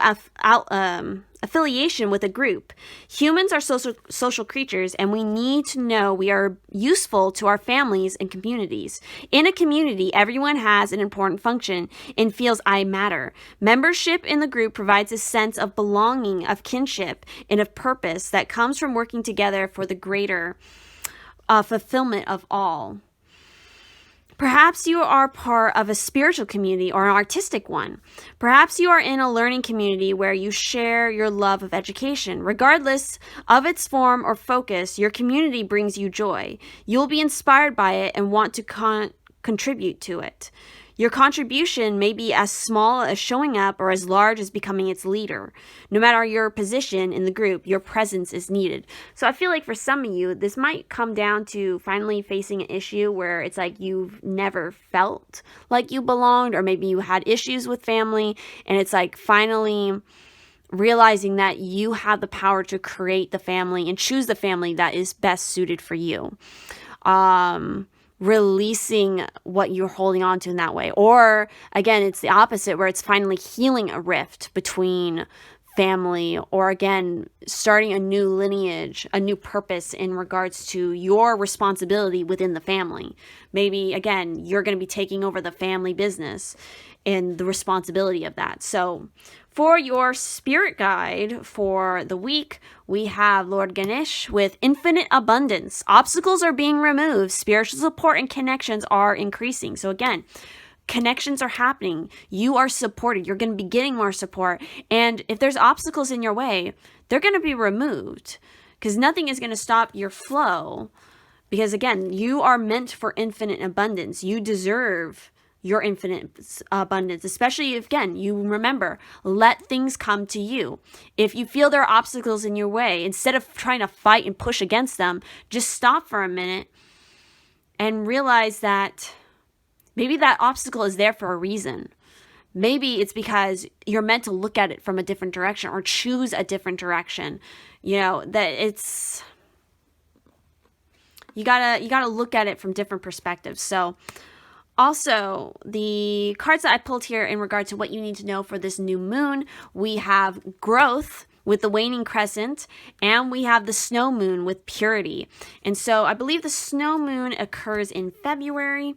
affiliation with a group. Humans are social creatures, and we need to know we are useful to our families and communities. In a community, everyone has an important function and feels I matter. Membership in the group provides a sense of belonging, of kinship, and of purpose that comes from working together for the greater fulfillment of all. Perhaps you are part of a spiritual community or an artistic one. Perhaps you are in a learning community where you share your love of education. Regardless of its form or focus, your community brings you joy. You will be inspired by it and want to contribute to it. Your contribution may be as small as showing up or as large as becoming its leader. No matter your position in the group, your presence is needed. So I feel like for some of you, this might come down to finally facing an issue where it's like you've never felt like you belonged, or maybe you had issues with family, and it's like finally realizing that you have the power to create the family and choose the family that is best suited for you. Releasing what you're holding on to in that way. Or again, it's the opposite, where it's finally healing a rift between family, or again, starting a new lineage, a new purpose in regards to your responsibility within the family. Maybe again, you're going to be taking over the family business and the responsibility of that. So for your spirit guide for the week, we have Lord Ganesh with infinite abundance. Obstacles are being removed. Spiritual support and connections are increasing. So again, connections are happening. You are supported. You're going to be getting more support. And if there's obstacles in your way, they're going to be removed, because nothing is going to stop your flow. Because again, you are meant for infinite abundance. You deserve your infinite abundance, especially if, again, you remember, let things come to you. If you feel there are obstacles in your way, instead of trying to fight and push against them, just stop for a minute and realize that maybe that obstacle is there for a reason. Maybe it's because you're meant to look at it from a different direction, or choose a different direction. That it's, you gotta look at it from different perspectives. So also, the cards that I pulled here in regard to what you need to know for this new moon, we have growth with the waning crescent, and we have the snow moon with purity. And so I believe the snow moon occurs in February.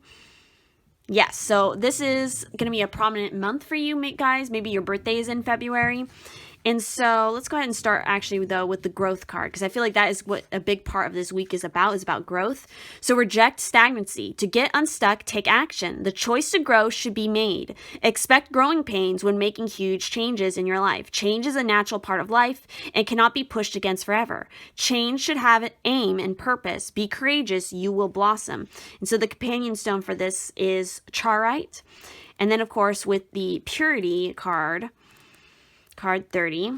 Yes, so this is going to be a prominent month for you, guys. Maybe your birthday is in February. And so let's go ahead and start actually, though, with the growth card, because I feel like that is what a big part of this week is about growth. So reject stagnancy. To get unstuck, take action. The choice to grow should be made. Expect growing pains when making huge changes in your life. Change is a natural part of life and cannot be pushed against forever. Change should have an aim and purpose. Be courageous, you will blossom. And so the companion stone for this is Charite. And then, of course, with the purity card 30.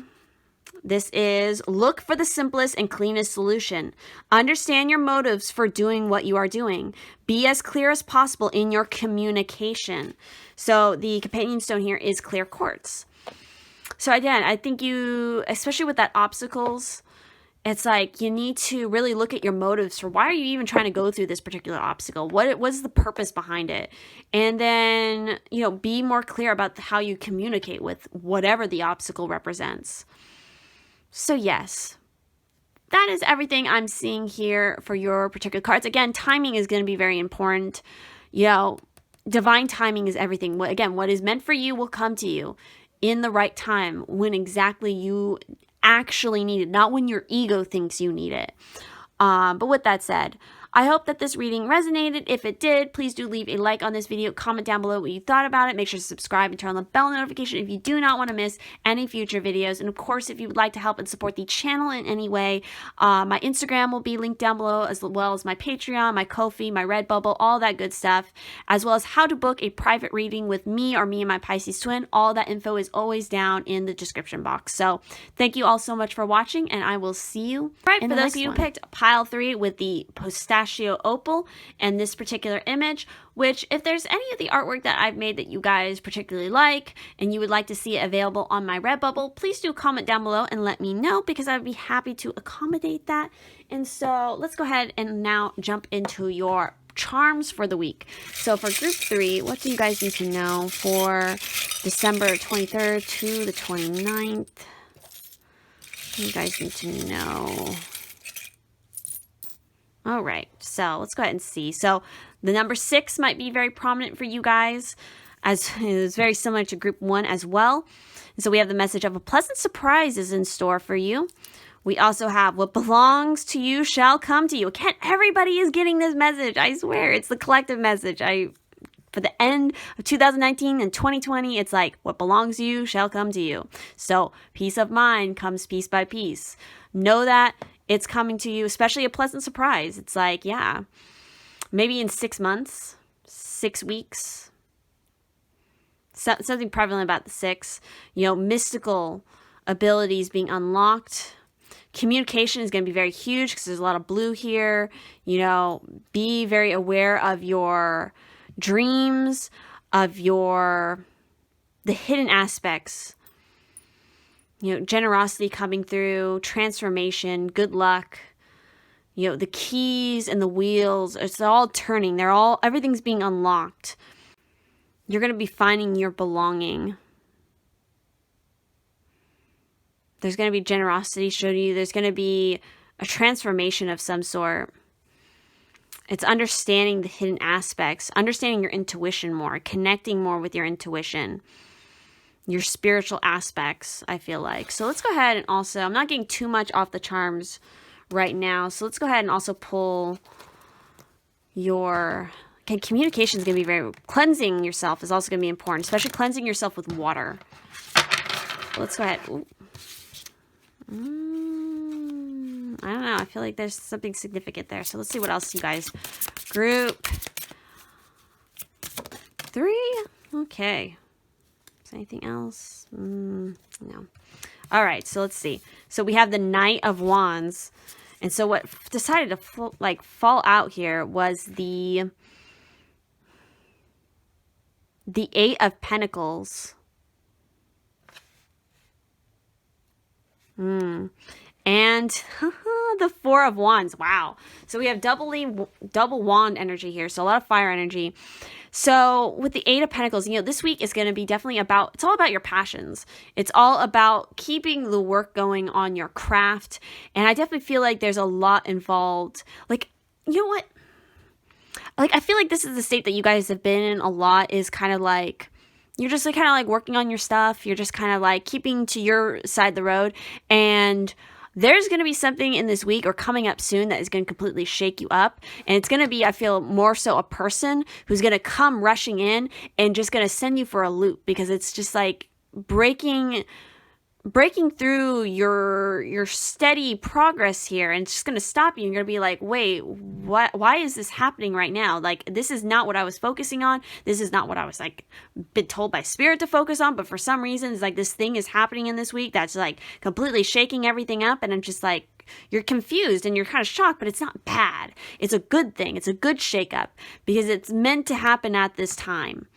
This is look for the simplest and cleanest solution. Understand your motives for doing what you are doing. Be as clear as possible in your communication. So the companion stone here is clear quartz. So again, I think you, especially with that obstacles, it's like you need to really look at your motives for why are you even trying to go through this particular obstacle? What's the purpose behind it? And then, be more clear about how you communicate with whatever the obstacle represents. So yes, that is everything I'm seeing here for your particular cards. Again, timing is going to be very important. Divine timing is everything. What is meant for you will come to you in the right time, when exactly you actually need it, not when your ego thinks you need it. But with that said, I hope that this reading resonated. If it did, please do leave a like on this video, comment down below what you thought about it. Make sure to subscribe and turn on the bell notification if you do not want to miss any future videos. And of course, if you would like to help and support the channel in any way, my Instagram will be linked down below, as well as my Patreon, my Ko-fi, my Redbubble, all that good stuff, as well as how to book a private reading with me or me and my Pisces-Twin. All that info is always down in the description box. So thank you all so much for watching, and I will see you in the next one. For those of you who picked pile 3 with the pistachio opal and this particular image, which if there's any of the artwork that I've made that you guys particularly like and you would like to see it available on my Redbubble, please do comment down below and let me know, because I would be happy to accommodate that. And so let's go ahead and now jump into your charms for the week. So for group 3, what do you guys need to know for December 23rd to the 29th? What do you guys need to know? All right, so let's go ahead and see. So the number 6 might be very prominent for you guys, as it is very similar to group 1 as well. And so we have the message of a pleasant surprise is in store for you. We also have what belongs to you shall come to you. Again, everybody is getting this message. I swear, it's the collective message. For the end of 2019 and 2020, it's like what belongs to you shall come to you. So peace of mind comes piece by piece. Know that it's coming to you, especially a pleasant surprise. It's like, yeah, maybe in 6 months, 6 weeks, something prevalent about the 6. You know, mystical abilities being unlocked. Communication is going to be very huge because there's a lot of blue here. You know, be very aware of your dreams, of the hidden aspects. You know, generosity coming through, transformation, good luck. You know, the keys and the wheels, it's all turning. Everything's being unlocked. You're going to be finding your belonging. There's going to be generosity showed you. There's going to be a transformation of some sort. It's understanding the hidden aspects, understanding your intuition more, connecting more with your intuition, your spiritual aspects, I feel like. So let's go ahead and also, I'm not getting too much off the charms right now. So let's go ahead and also pull okay, communication is going to be cleansing yourself is also going to be important, especially cleansing yourself with water. Let's go ahead. Ooh. I don't know. I feel like there's something significant there. So let's see what else you guys. Group 3. Okay. Is there anything else? No. All right. So let's see. So we have the Knight of Wands. And so what decided to fall out here was the 8 of Pentacles. And the 4 of Wands. Wow. So we have double wand energy here. So a lot of fire energy. So with the 8 of Pentacles, you know, this week is going to be definitely it's all about your passions. It's all about keeping the work going on your craft. And I definitely feel like there's a lot involved. Like, you know what? Like, I feel like this is the state that you guys have been in a lot, is kind of like, you're just like kind of like working on your stuff. You're just kind of like keeping to your side of the road. And there's going to be something in this week or coming up soon that is going to completely shake you up. And it's going to be, I feel, more so a person who's going to come rushing in and just going to send you for a loop, because it's just like breaking through your steady progress here, and it's just going to stop you. You're going to be like, wait, why is this happening right now? Like, this is not what I was focusing on. This is not what I was like been told by spirit to focus on. But for some reason, it's like this thing is happening in this week that's like completely shaking everything up. And I'm just like, you're confused and you're kind of shocked, but it's not bad. It's a good thing. It's a good shakeup because it's meant to happen at this time.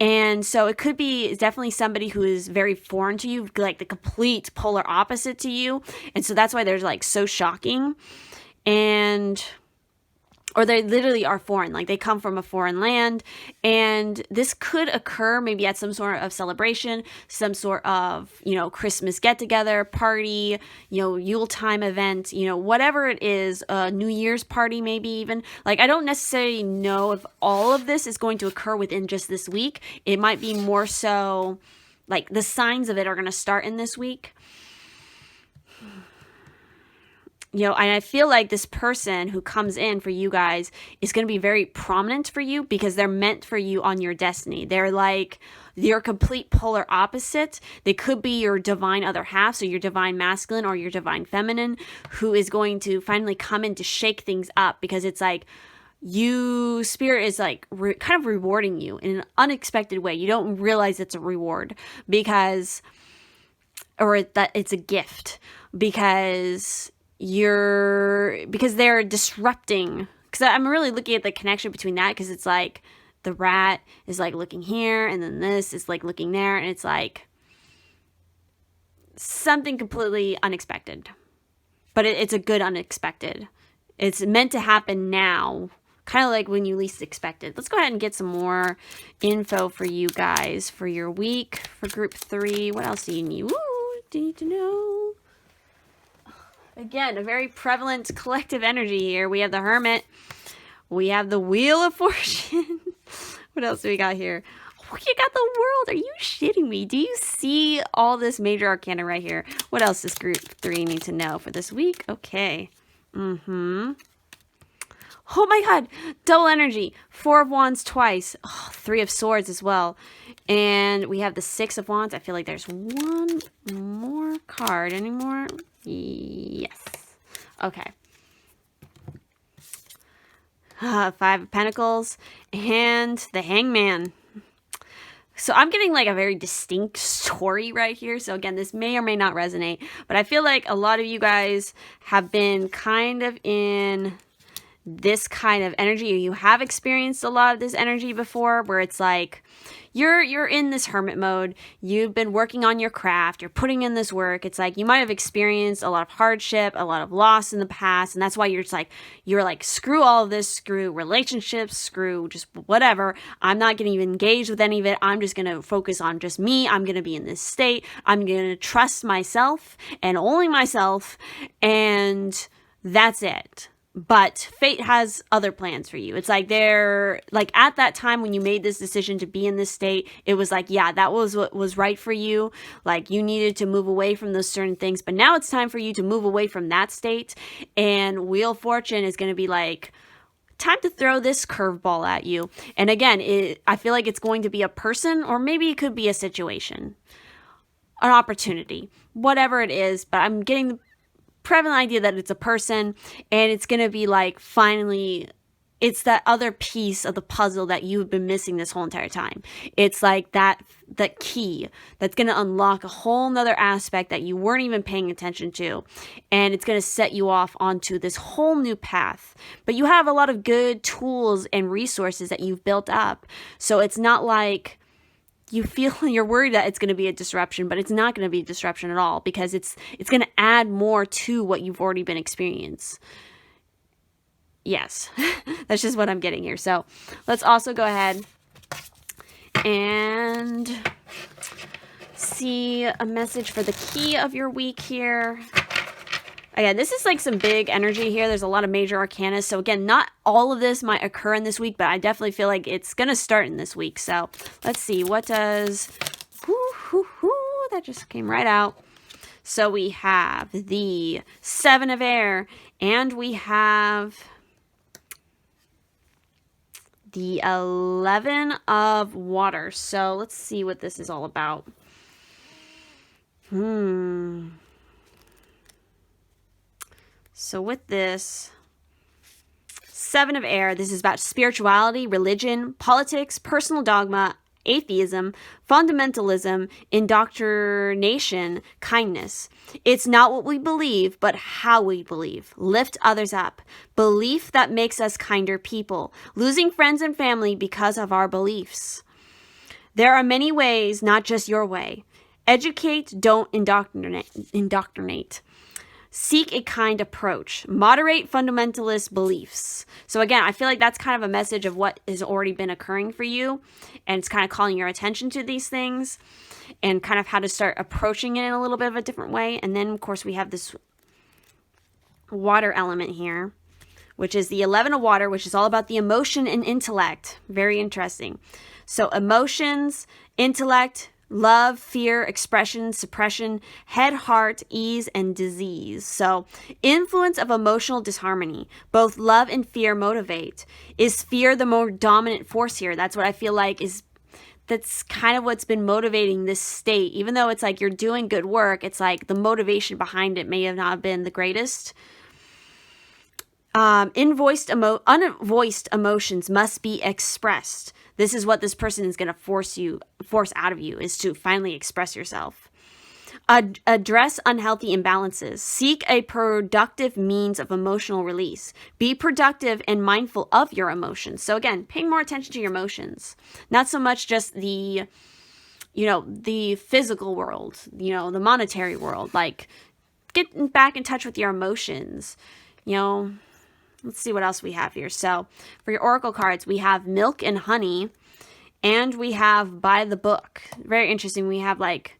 And so it could be definitely somebody who is very foreign to you, like the complete polar opposite to you. And so that's why they're like so shocking. Or they literally are foreign, like they come from a foreign land. And this could occur maybe at some sort of celebration, some sort of, you know, Christmas get together, party, you know, Yuletime event, you know, whatever it is, a New Year's party, maybe even. Like, I don't necessarily know if all of this is going to occur within just this week. It might be more so like the signs of it are going to start in this week. You know, and I feel like this person who comes in for you guys is going to be very prominent for you because they're meant for you on your destiny. They're like your complete polar opposite. They could be your divine other half, so your divine masculine or your divine feminine, who is going to finally come in to shake things up, because it's like spirit is like kind of rewarding you in an unexpected way. You don't realize it's a reward or that it's a gift because they're disrupting. Because I'm really looking at the connection between that, because it's like the rat is like looking here and then this is like looking there, and it's like something completely unexpected, but it's a good unexpected. It's meant to happen now, kind of like when you least expect it. Let's go ahead and get some more info for you guys for your week for group 3. What else do you need? Do you need to know? Again, a very prevalent collective energy here. We have the Hermit. We have the Wheel of Fortune. What else do we got here? Oh, you got the World. Are you shitting me? Do you see all this major arcana right here? What else does group 3 need to know for this week? Okay. Oh my God. Double energy. 4 of Wands twice. 3 of Swords as well. And we have the 6 of Wands. I feel like there's one more card. Any more? Yes. Okay. 5 of Pentacles and the Hangman. So I'm getting like a very distinct story right here. So again, this may or may not resonate, but I feel like a lot of you guys have been kind of in this kind of energy. You have experienced a lot of this energy before, where it's like you're in this hermit mode. You've been working on your craft. You're putting in this work. It's like you might have experienced a lot of hardship, a lot of loss in the past, and that's why you're like screw all of this, screw relationships, screw just whatever. I'm not going to even engage with any of it. I'm just going to focus on just me. I'm going to be in this state. I'm going to trust myself and only myself, and that's it. But fate has other plans for you. It's like they're like at that time when you made this decision to be in this state, it was like, yeah, that was what was right for you. Like you needed to move away from those certain things. But now it's time for you to move away from that state. And Wheel of Fortune is going to be like, time to throw this curveball at you. And again, I feel like it's going to be a person, or maybe it could be a situation, an opportunity, whatever it is. But I'm getting the prevalent idea that it's a person, and it's going to be like, finally, it's that other piece of the puzzle that you've been missing this whole entire time. It's like that key that's going to unlock a whole nother aspect that you weren't even paying attention to. And it's going to set you off onto this whole new path. But you have a lot of good tools and resources that you've built up. So it's not like you feel you're worried that it's going to be a disruption, but it's not going to be a disruption at all, because it's going to add more to what you've already been experiencing. Yes, that's just what I'm getting here. So let's also go ahead and see a message for the key of your week here. Again, this is like some big energy here. There's a lot of major arcana. So again, not all of this might occur in this week, but I definitely feel like it's going to start in this week. So let's see. What does... that just came right out. So we have the 7 of Air, and we have the 11 of Water. So let's see what this is all about. So with this 7 of Air, this is about spirituality, religion, politics, personal dogma, atheism, fundamentalism, indoctrination, kindness. It's not what we believe, but how we believe. Lift others up. Belief that makes us kinder people. Losing friends and family because of our beliefs. There are many ways, not just your way. Educate, don't indoctrinate. Seek a kind approach. Moderate fundamentalist beliefs. So again, I feel like that's kind of a message of what has already been occurring for you. And it's kind of calling your attention to these things and kind of how to start approaching it in a little bit of a different way. And then, of course, we have this water element here, which is the 11 of Water, which is all about the emotion and intellect. Very interesting. So emotions, intellect, love, fear, expression, suppression, head, heart, ease, and disease. So influence of emotional disharmony. Both love and fear motivate. Is fear the more dominant force here? That's what I feel like that's kind of what's been motivating this state. Even though it's like you're doing good work, it's like the motivation behind it may have not been the greatest. Unvoiced emotions must be expressed. This is what this person is going to force out of you, is to finally express yourself. Address unhealthy imbalances. Seek a productive means of emotional release. Be productive and mindful of your emotions. So again, paying more attention to your emotions. Not so much just the physical world, the monetary world. Like, get back in touch with your emotions. Let's see what else we have here. So for your oracle cards, we have Milk and Honey, and we have By the Book. Very interesting. We have like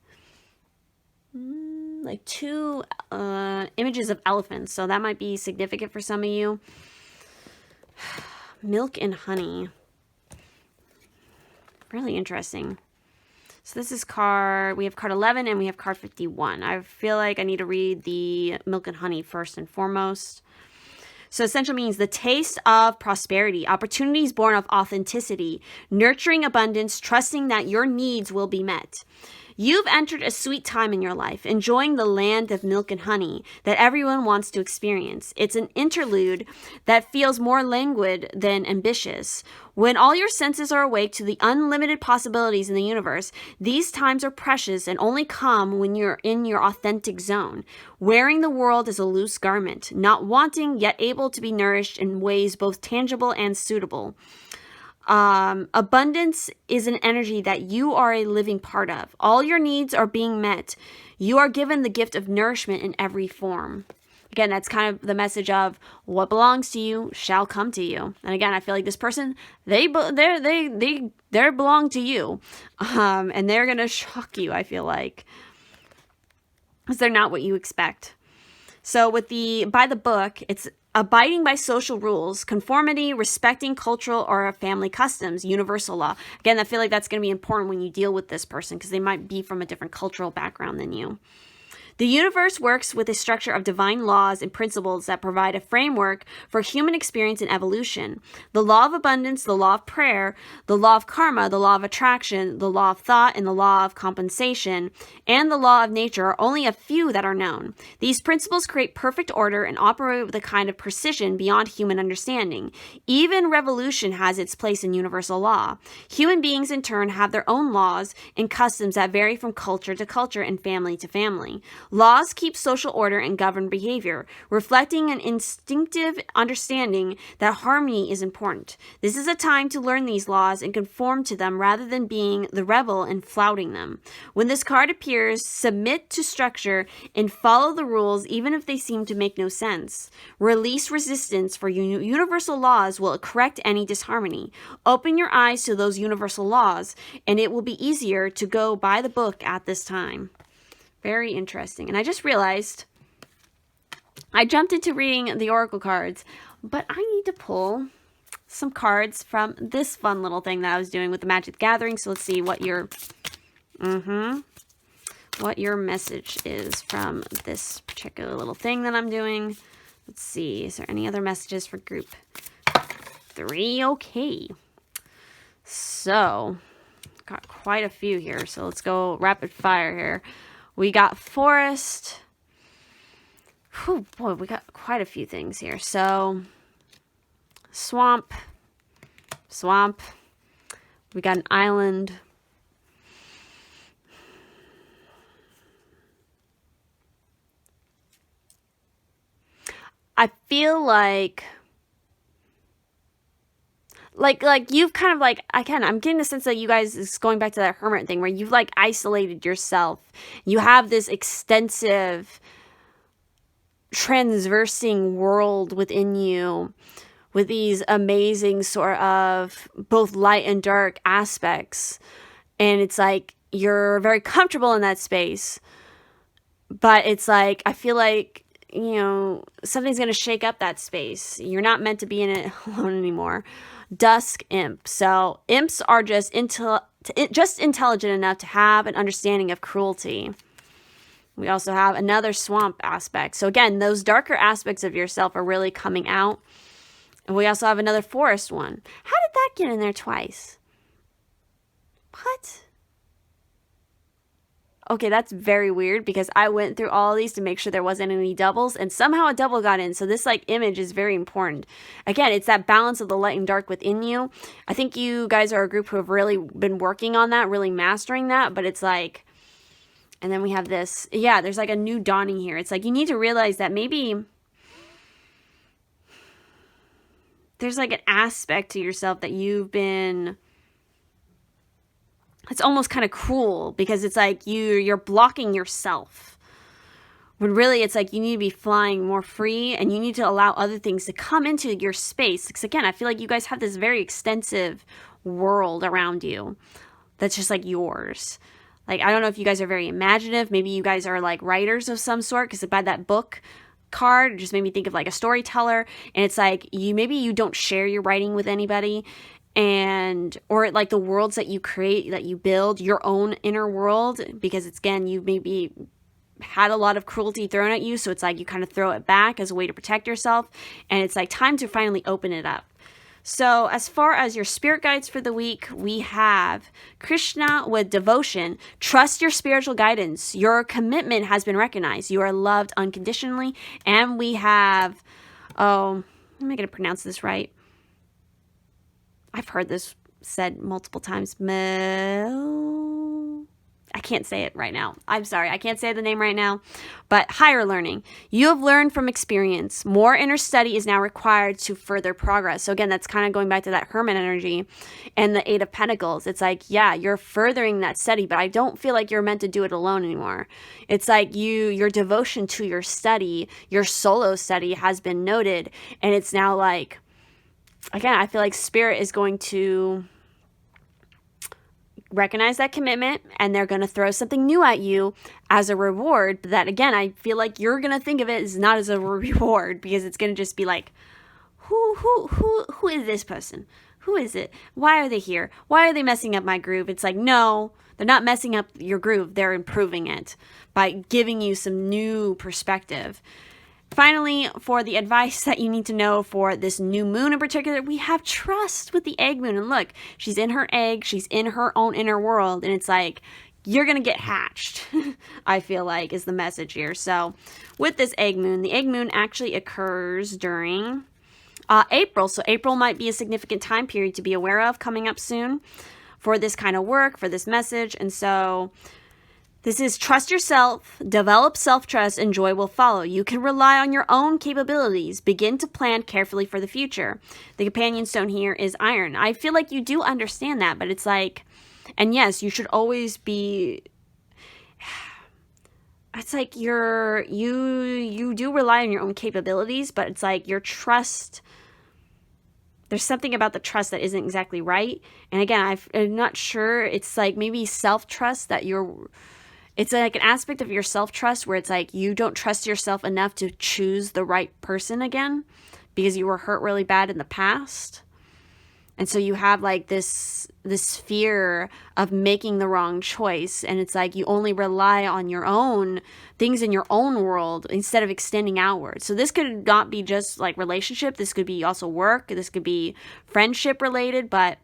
2 images of elephants. So that might be significant for some of you. Milk and Honey. Really interesting. So this is we have card 11 and we have card 51. I feel like I need to read the Milk and Honey first and foremost. So essential means the taste of prosperity, opportunities born of authenticity, nurturing abundance, trusting that your needs will be met. You've entered a sweet time in your life, enjoying the land of milk and honey that everyone wants to experience. It's an interlude that feels more languid than ambitious. When all your senses are awake to the unlimited possibilities in the universe, these times are precious and only come when you're in your authentic zone, wearing the world as a loose garment, not wanting yet able to be nourished in ways both tangible and suitable. Abundance is an energy that you are a living part of. All your needs are being met. You are given the gift of nourishment in every form. Again, that's kind of the message of what belongs to you shall come to you. And again, I feel like this person, they belong to you, and they're gonna shock you. I feel like, because they're not what you expect. So with by the book, it's abiding by social rules, conformity, respecting cultural or family customs, universal law. Again, I feel like that's going to be important when you deal with this person because they might be from a different cultural background than you. The universe works with a structure of divine laws and principles that provide a framework for human experience and evolution. The law of abundance, the law of prayer, the law of karma, the law of attraction, the law of thought, and the law of compensation, and the law of nature are only a few that are known. These principles create perfect order and operate with a kind of precision beyond human understanding. Even revolution has its place in universal law. Human beings, in turn, have their own laws and customs that vary from culture to culture and family to family. Laws keep social order and govern behavior, reflecting an instinctive understanding that harmony is important. This is a time to learn these laws and conform to them rather than being the rebel and flouting them. When this card appears, submit to structure and follow the rules even if they seem to make no sense. Release resistance, for universal laws will correct any disharmony. Open your eyes to those universal laws, and it will be easier to go by the book at this time. Very interesting. And I just realized I jumped into reading the oracle cards, but I need to pull some cards from this fun little thing that I was doing with the Magic the Gathering. So let's see what your message is from this particular little thing that I'm doing. Let's see. Is there any other messages for group 3? Okay. So, got quite a few here. So let's go rapid fire here. We got forest. Oh boy, we got quite a few things here. So, swamp. We got an island. I feel like you've kind of I'm getting the sense that you guys is going back to that hermit thing where you've isolated yourself. You have this extensive transversing world within you with these amazing sort of both light and dark aspects. And it's you're very comfortable in that space. But it's I feel like, something's going to shake up that space. You're not meant to be in it alone anymore. Dusk imp. So imps are just intelligent enough to have an understanding of cruelty. We also have another swamp aspect. So again, those darker aspects of yourself are really coming out. And we also have another forest one. How did that get in there twice? What? Okay, that's very weird because I went through all of these to make sure there wasn't any doubles and somehow a double got in. So this image is very important. Again, it's that balance of the light and dark within you. I think you guys are a group who have really been working on that, really mastering that. But it's and then we have this. Yeah, there's a new dawning here. It's you need to realize that maybe there's an aspect to yourself that you've been... It's almost kind of cruel because it's you're blocking yourself. When really it's you need to be flying more free and you need to allow other things to come into your space. Because again, I feel like you guys have this very extensive world around you that's just yours. I don't know if you guys are very imaginative. Maybe you guys are writers of some sort because by that book card, it just made me think of a storyteller. And it's maybe you don't share your writing with anybody. Or the worlds that you create, that you build your own inner world, because it's, again, you maybe had a lot of cruelty thrown at you. So it's you kind of throw it back as a way to protect yourself. And it's time to finally open it up. So as far as your spirit guides for the week, we have Krishna with devotion. Trust your spiritual guidance. Your commitment has been recognized. You are loved unconditionally. And we have, oh, am I going to pronounce this right? I've heard this said multiple times. I can't say it right now. I'm sorry. I can't say the name right now. But higher learning. You have learned from experience. More inner study is now required to further progress. So again, that's kind of going back to that hermit energy and the Eight of Pentacles. It's like, yeah, you're furthering that study, but I don't feel like you're meant to do it alone anymore. It's like your devotion to your study, your solo study has been noted. And it's now like, again, I feel like Spirit is going to recognize that commitment, and they're going to throw something new at you as a reward. But that, again, I feel like you're going to think of it as not as a reward, because it's going to just be like, who is this person? Who is it? Why are they here? Why are they messing up my groove? It's like, no, they're not messing up your groove. They're improving it by giving you some new perspective. Finally, for the advice that you need to know for this new moon in particular, we have trust with the egg moon. And look, she's in her egg. She's in her own inner world. And it's like, you're going to get hatched, I feel like, is the message here. So with this egg moon, the egg moon actually occurs during April. So April might be a significant time period to be aware of coming up soon for this kind of work, for this message. And so this is trust yourself, develop self-trust, and joy will follow. You can rely on your own capabilities. Begin to plan carefully for the future. The companion stone here is iron. I feel like you do understand that, but it's like, and yes, you should always be, it's like you do rely on your own capabilities, but it's like your trust, there's something about the trust that isn't exactly right. And again, I'm not sure, it's like maybe self-trust that it's like an aspect of your self-trust where it's like you don't trust yourself enough to choose the right person again because you were hurt really bad in the past. And so you have like this fear of making the wrong choice. And it's like you only rely on your own things in your own world instead of extending outward. So this could not be just like relationship. This could be also work. This could be friendship related. But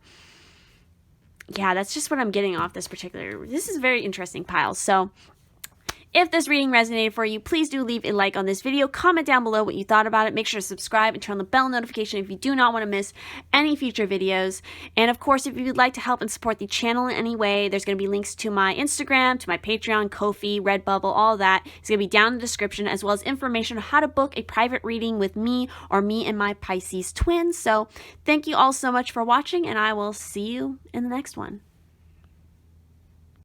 yeah, that's just what I'm getting off this particular. This is a very interesting pile. So if this reading resonated for you, please do leave a like on this video. Comment down below what you thought about it. Make sure to subscribe and turn on the bell notification if you do not want to miss any future videos. And of course, if you would like to help and support the channel in any way, there's going to be links to my Instagram, to my Patreon, Ko-fi, Redbubble, all that. It's going to be down in the description, as well as information on how to book a private reading with me or me and my Pisces twin. So thank you all so much for watching, and I will see you in the next one.